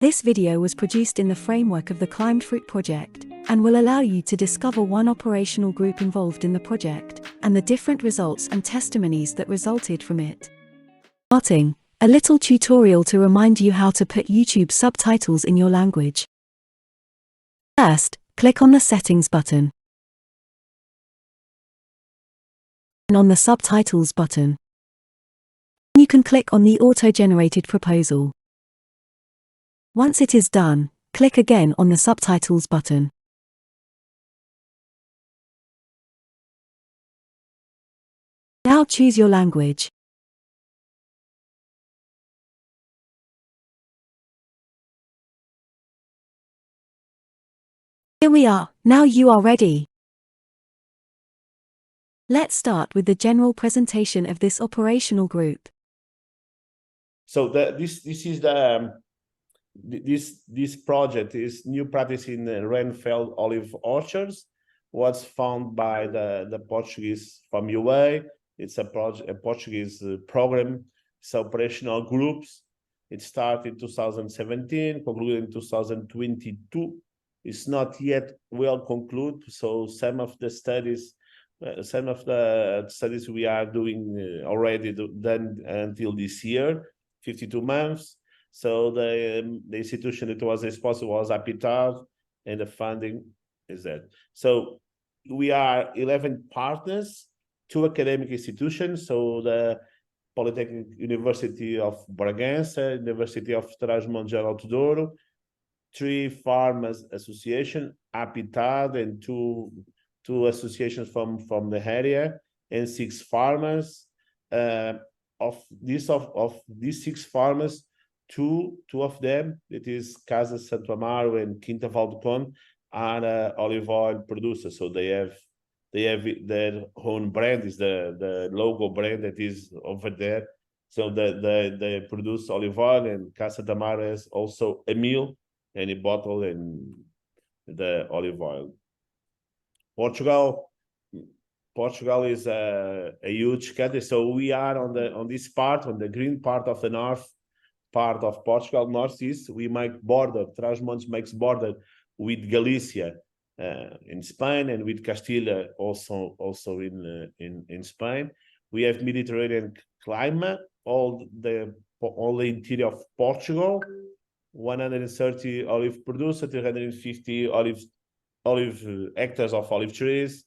This video was produced in the framework of the Climed-Fruit project and will allow you to discover one operational group involved in the project and the different results and testimonies that resulted from it. Starting, a little tutorial to remind you how to put YouTube subtitles in your language. First, click on the Settings button. And on the Subtitles button. You can click on the Auto-Generated Proposal. Once it is done, click again on the Subtitles button. Now choose your language. Here we are, now you are ready. Let's start with the general presentation of this operational group. So this project is new practice in rainfed olive orchards. Was found by the Portuguese from UA. It's a Portuguese program. It's operational groups. It started in 2017, concluded in 2022. It's not yet well concluded. So some of the studies we are doing already done until this year, 52 months. So the institution that was responsible was APPITAD, and the funding is that. So we are 11 partners, 2 academic institutions. So the Polytechnic University of Bragança, University of Trás-Monte de Douro, 3 farmers association, APPITAD, and two associations from the area, and 6 farmers. Of these 6 farmers, two of them, it is Casa Santo Amaro and Quinta Valdecon, are olive oil producers. So they have their own brand, is the logo brand that is over there. So they produce olive oil, and Casa Santo Amaro has also a mill and a bottle and the olive oil. Portugal is a huge country. So we are on this part, on the green part of the north part of Portugal, northeast. We make border. Trás-Montes makes border with Galicia in Spain, and with Castilla also in Spain. We have Mediterranean climate, all the interior of Portugal. 130 olive producers, 350 olive hectares of olive trees,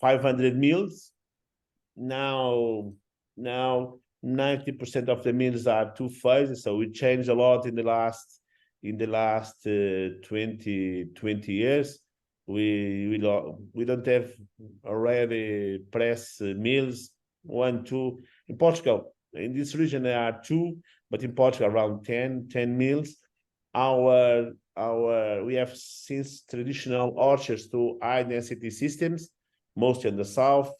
500 mills. Now 90% of the mills are 2 phases, so we changed a lot in the last 20 years. We don't have already press mills, 1, 2 in Portugal. In this region there are 2, but in Portugal around 10 mills. We have since traditional orchards to high density systems, mostly in the south,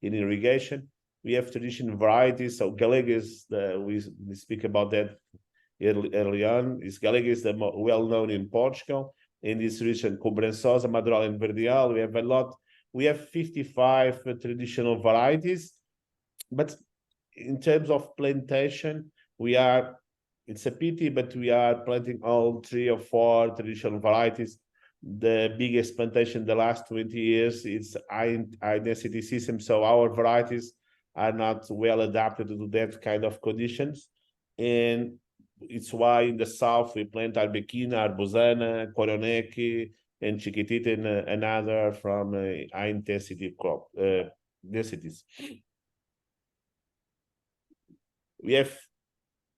in irrigation. We have traditional varieties. So Galega is we speak about that early on. Galega is the well known in Portugal. In this region, Cobrançosa, Madural, and Verdeal. We have a lot. We have 55 traditional varieties, but in terms of plantation, it's a pity, but we are planting all 3 or 4 traditional varieties. The biggest plantation the last 20 years is high density system, so our varieties are not well adapted to that kind of conditions, and it's why in the south we plant Arbequina, Arbusana, Coroneque, and Chiquitita, and another from high intensity crop densities.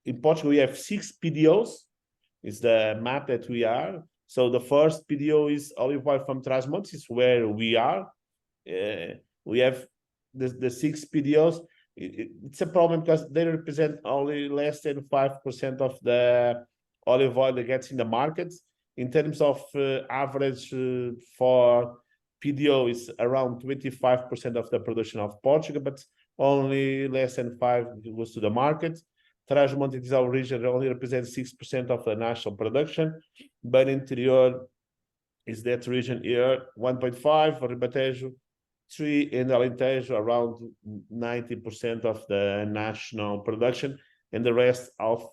In Portugal, we have 6 PDOs. It's the map that we are. So the first PDO is olive oil from Trás-Montes, is where we are. We have the 6 PDOs. It's a problem because they represent only less than 5% of the olive oil that gets in the markets. In terms of average for PDO is around 25% of the production of Portugal, but only less than 5% goes to the market. Trás-Montes is our region, only represents 6% of the national production, but interior is that region here, 1.5, Ribatejo, 3, and Alentejo, around 90% of the national production, and the rest of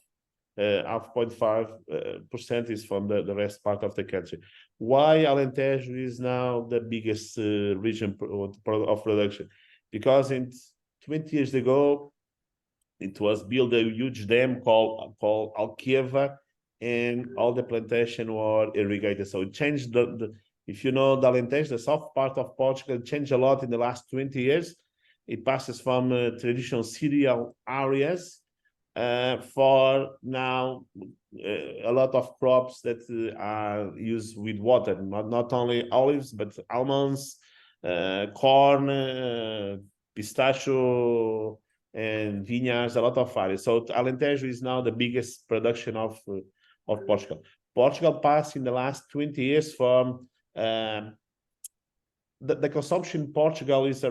0.5% is from the rest part of the country. Why Alentejo is now the biggest region of production? Because in 20 years ago, it was built a huge dam called Alqueva, and all the plantation were irrigated. So it changed if you know the Alentejo, the south part of Portugal, changed a lot in the last 20 years. It passes from traditional cereal areas for now a lot of crops that are used with water, not only olives, but almonds, corn, pistachio, and vineyards, a lot of areas. So Alentejo is now the biggest production of Portugal. Portugal passed in the last 20 years from the consumption in Portugal is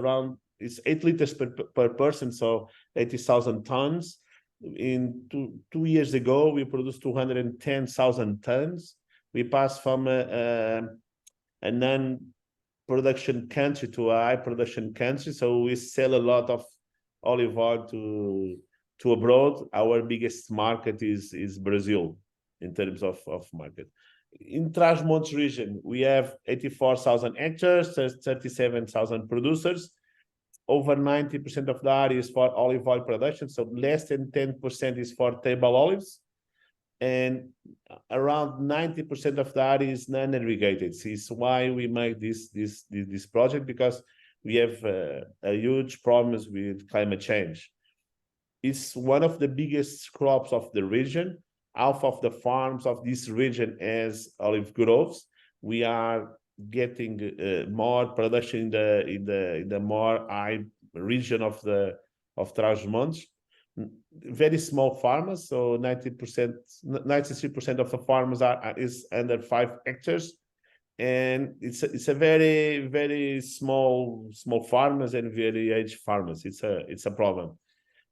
8 liters per person, so 80,000 tons. In 2 years ago, we produced 210,000 tons. We passed from a non-production country to a high production country, so we sell a lot of olive oil to abroad. Our biggest market is Brazil in terms of market. In Trás-Montes region, we have 84,000 hectares, 37,000 producers. Over 90% of the area is for olive oil production, so less than 10% is for table olives, and around 90% of the area is non-irrigated. This is why we make this project, because we have a huge problems with climate change. It's one of the biggest crops of the region. Half of the farms of this region has olive groves. We are getting more production in the more high region of Trás-Montes. Very small farmers, so 93% of the farmers is under 5 hectares, and it's a very small farmers and very aged farmers. It's a problem.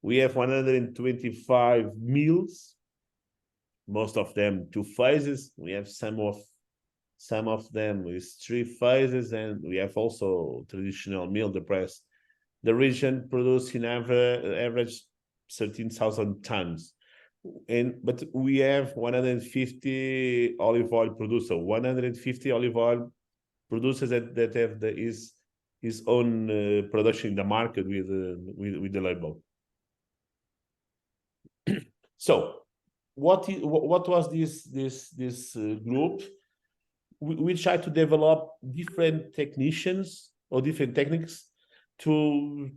We have 125 mills, most of them 2 phases. We have some of them with 3 phases, and we have also traditional mill, the press. The region produces in average 13,000 tons, but we have 150 olive oil producers. 150 olive oil producers that have his own production in the market with the label. So, what was this group? We try to develop different techniques to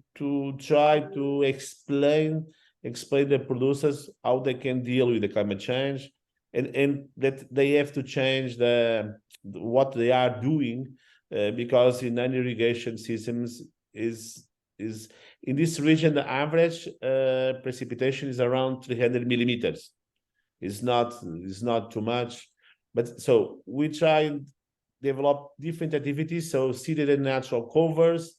try to explain the producers how they can deal with the climate change, and that they have to change what they are doing, because in irrigation systems is in this region the average precipitation is around 300 millimeters. It's not too much. But so we try and develop different activities, so seeded and natural covers,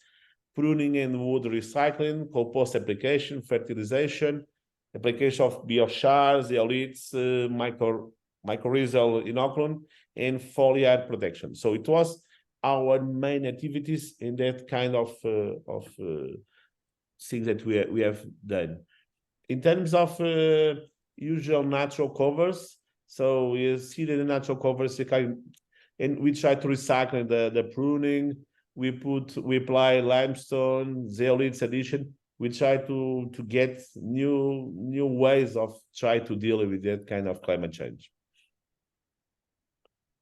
pruning and wood recycling, compost application, fertilization, application of biochars, zeolites, mycorrhizal inoculum, and foliar protection. So it was our main activities in that kind of things that we have done. In terms of usual natural covers, so we see the natural covers, and we try to recycle the pruning. We apply limestone, zeolites addition. We try to get new ways of try to deal with that kind of climate change.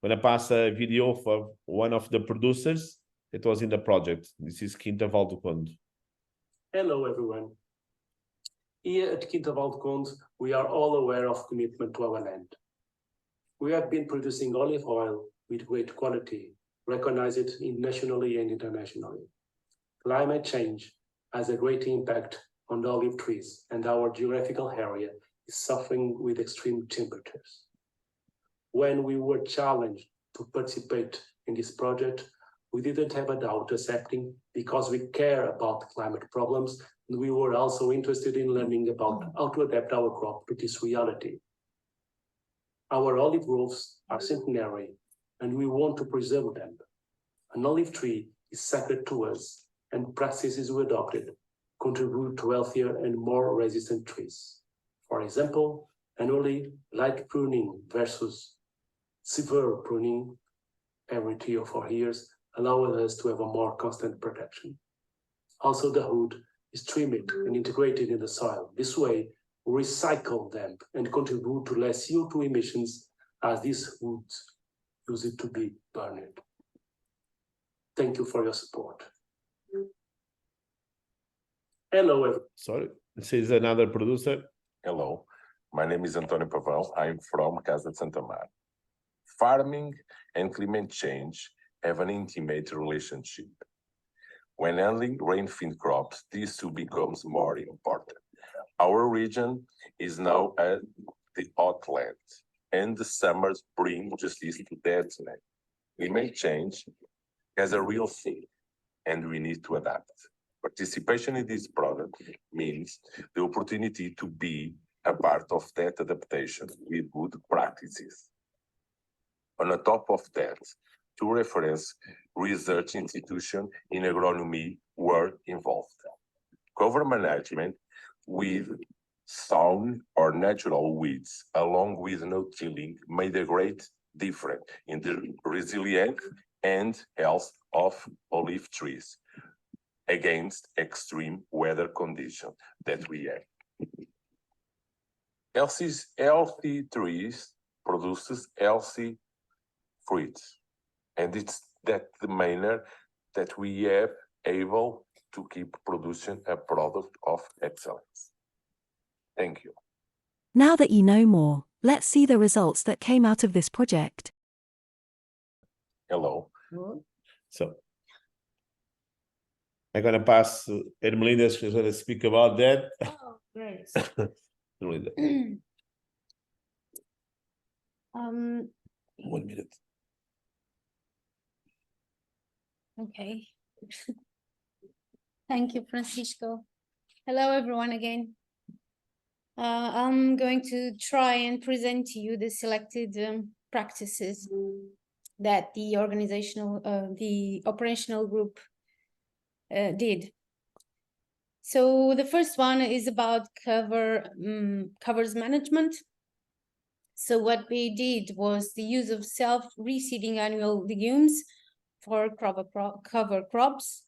I'm gonna pass a video for one of the producers that was in the project. This is Quinta Val do Conde. Hello, everyone. Here at Quinta Val do Conde, we are all aware of commitment to our land. We have been producing olive oil with great quality, recognized nationally and internationally. Climate change has a great impact on the olive trees, and our geographical area is suffering with extreme temperatures. When we were challenged to participate in this project, we didn't have a doubt accepting, because we care about climate problems, and we were also interested in learning about how to adapt our crop to this reality. Our olive groves are centenary, and we want to preserve them. An olive tree is sacred to us, and practices we adopted contribute to healthier and more resistant trees. For example, and only light pruning versus severe pruning every 3 or 4 years allowing us to have a more constant protection. Also, the wood is trimmed and integrated in the soil. This way, we recycle them and contribute to less CO2 emissions as these woods use it to be burned. Thank you for your support. Hello, everyone. Sorry, this is another producer. Hello, my name is Antonio Pavão. I'm from Casa de Santa Mar. Farming and climate change have an intimate relationship. When handling rainfed crops, this too becomes more important. Our region is now at the hot land, and the summers bring justice to that land. Climate change has a real thing, and we need to adapt. Participation in this product means the opportunity to be a part of that adaptation with good practices. On the top of that, two reference research institutions in agronomy were involved. Cover management with sown or natural weeds, along with no-tilling, made a great difference in the resilience and health of olive trees against extreme weather conditions that we have. Healthy trees produces healthy fruits, and it's that the manner that we have able to keep producing a product of excellence. Thank you. Now that you know more, let's see the results that came out of this project. Hello. So I'm gonna pass Ermelinda, who's gonna speak about that. Oh, great. Ermelinda, 1 minute. Okay. Thank you, Francisco. Hello, everyone again. I'm going to try and present to you the selected practices that the operational group did. So the first one is about covers management. So what we did was the use of self-reseeding annual legumes for cover crops.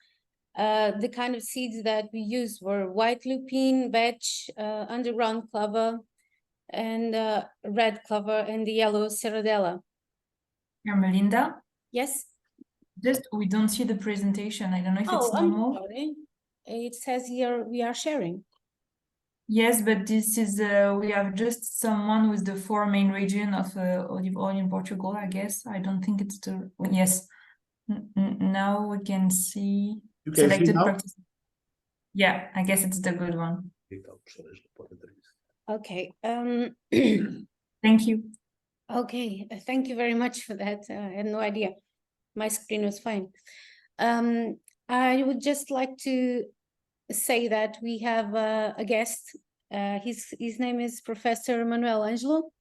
The kind of seeds that we used were white lupine, vetch, underground clover, and red clover, and the yellow ceradella. Melinda, Yes? just we don't see the presentation. I don't know if it's I'm normal. sorry. It says here we are sharing. Yes, but this is we have just someone with the 4 main region of olive oil in Portugal, I guess. I don't think it's the yes. Now we can see You can see now? practice. Yeah, I guess it's the good one. Okay. Thank you. Okay, thank you very much for that. I had no idea. My screen was fine. I would just like to say that we have a guest. His name is Professor Manuel Angelo,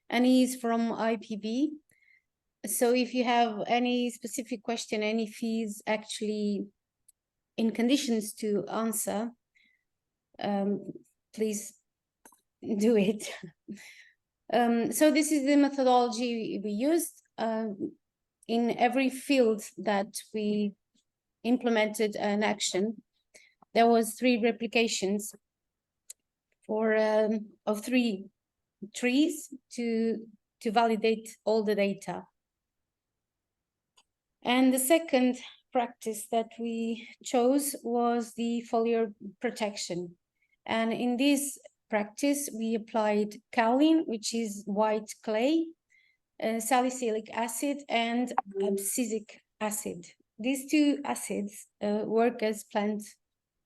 and he's from IPB. So if you have any specific question, and if he's actually in conditions to answer, please do it. So this is the methodology we used in every field that we implemented an action. There was 3 replications of 3 trees to validate all the data. And the second practice that we chose was the foliar protection. And in this practice, we applied kaolin, which is white clay, salicylic acid, and abscisic acid. These 2 acids work as plant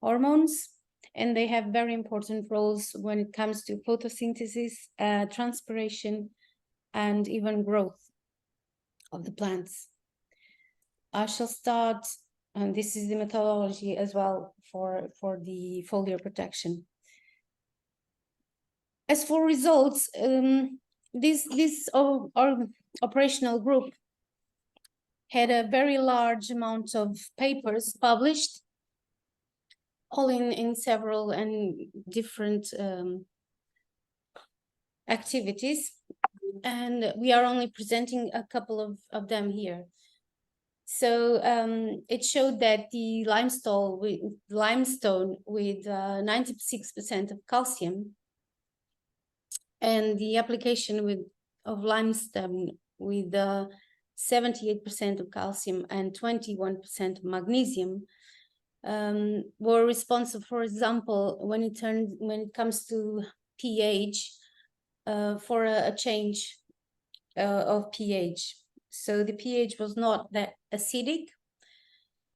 hormones, and they have very important roles when it comes to photosynthesis, transpiration, and even growth of the plants. I shall start, and this is the methodology as well for the foliar protection. As for results, this operational group had a very large amount of papers published, all in several and different activities, and we are only presenting a couple of them here. So it showed that the limestone with 96% of calcium, and the application of limestone with 78% of calcium and 21% of magnesium were responsible, for example, when it comes to pH, for a change of pH. So the pH was not that acidic.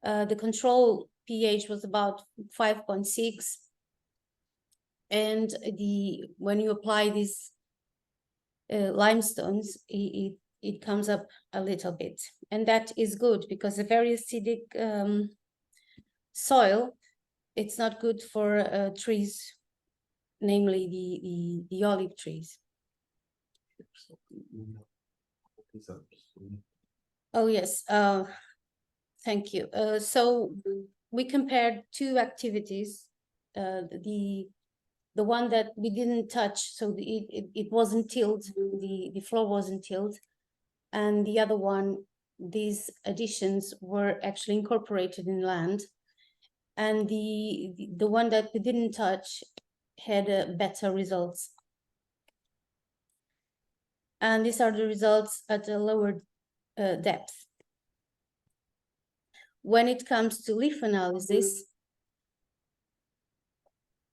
The control pH was about 5.6, and when you apply these limestones, it comes up a little bit, and that is good, because a very acidic soil, it's not good for trees, namely the olive trees. Oh yes, thank you. So we compared two activities, the one that we didn't touch, so it wasn't tilled, the floor wasn't tilled, and the other one, these additions were actually incorporated in land, and the one that we didn't touch had better results. And these are the results at a lower depth. When it comes to leaf analysis,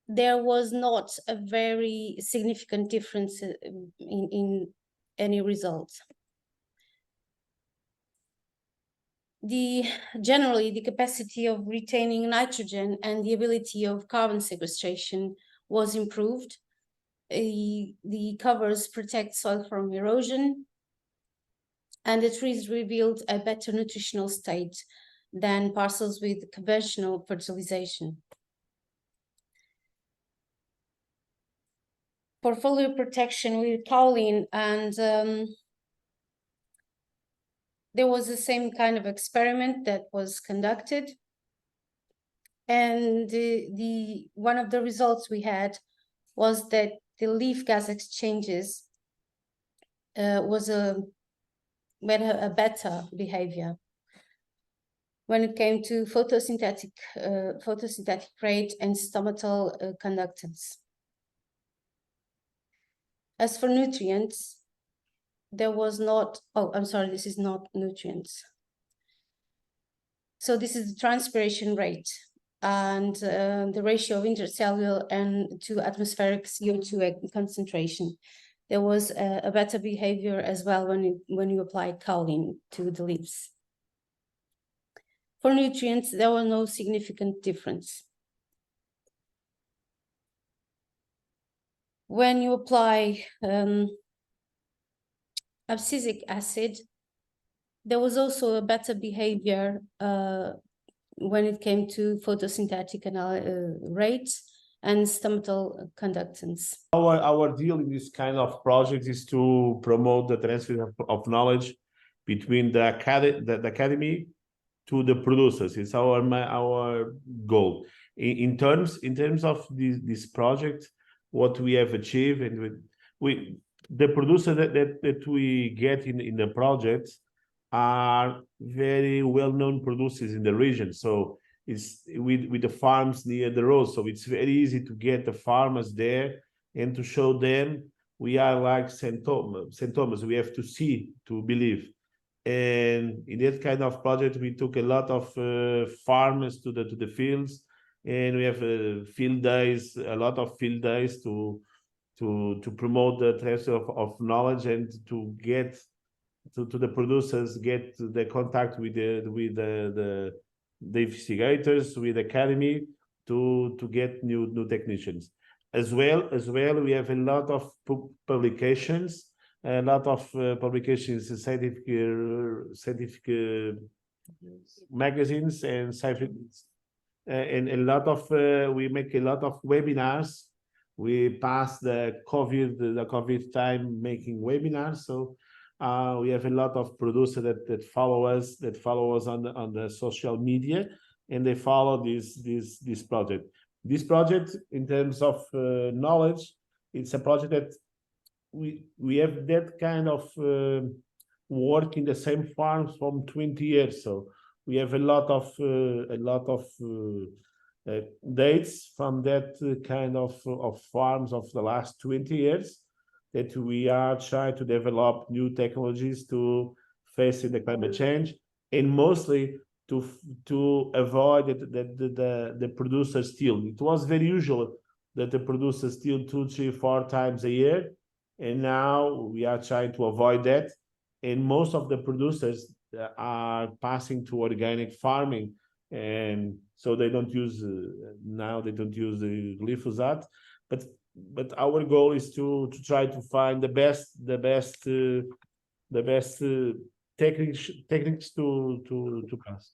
there was not a very significant difference in any results. Generally, the capacity of retaining nitrogen and the ability of carbon sequestration was improved. The covers protect soil from erosion, and the trees revealed a better nutritional state than parcels with conventional fertilization. For foliar protection with kaolin, and there was the same kind of experiment that was conducted, and one of the results we had was that the leaf gas exchanges had a better behavior when it came to photosynthetic rate and stomatal conductance. As for nutrients, there was not, oh, I'm sorry, this is not nutrients. So this is the transpiration rate and the ratio of intercellular and to atmospheric CO2 concentration. There was a better behavior as well when you applied kaolin to the leaves. For nutrients, there was no significant difference. When you apply abscisic acid, there was also a better behavior when it came to photosynthetic rates and stomatal conductance. Our deal in this kind of project is to promote the transfer of knowledge between the academy to the producers. It's our goal. In terms of this project, what we have achieved, and the producer that we get in the project are very well-known producers in the region. So it's with the farms near the road. So it's very easy to get the farmers there and to show them we are like St. Thomas. We have to see to believe. And in that kind of project, we took a lot of farmers to the fields, and we have field days, a lot of field days to promote the transfer of knowledge and to get to the producers, get the contact with the investigators, with the academy to get new technicians. As well, we have a lot of publications. A lot of publications in scientific magazines and scientific, and a lot of we make a lot of webinars. We pass the COVID time making webinars. So we have a lot of producers that follow us on the social media, and they follow this project. This project, in terms of knowledge, it's a project that we have that kind of work in the same farms from 20 years. So we have a lot of dates from that kind of farms of the last 20 years that we are trying to develop new technologies to face the climate change, and mostly to avoid that the producers steal. It was very usual that the producers steal 2, 3, 4 times a year, and now we are trying to avoid that. And most of the producers are passing to organic farming, and so they don't use now they don't use the glyphosate. But our goal is to try to find the best techniques to pass.